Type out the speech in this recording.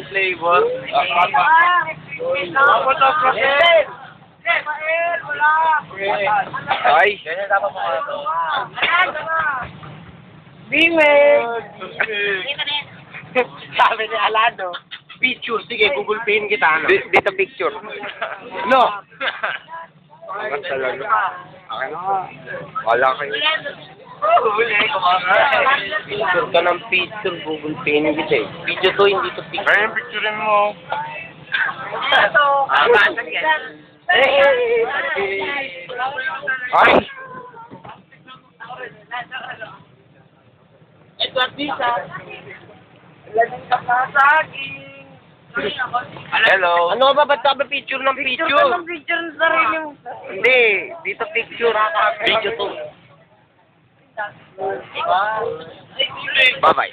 yung flavor. Ay! Ganyan dapat mga ito. Bimig! Sabi ni Alado. Picture. Sige, Google Pay kita. Ano? Dito picture. No! Ang talaga. Akin na. Wala kayo. Picture ka ng picture. Google Pay kita eh. Video to, hindi to picture. Ay, picturein mo. Ito! Ay! Ito at bisa. Laging ka pa sa akin. Hello. Ano ba? Ba't ka ba picture ng Picture picture? ka ng picture ng sarili mo. Hindi. Dito picture. Video to. Bye-bye.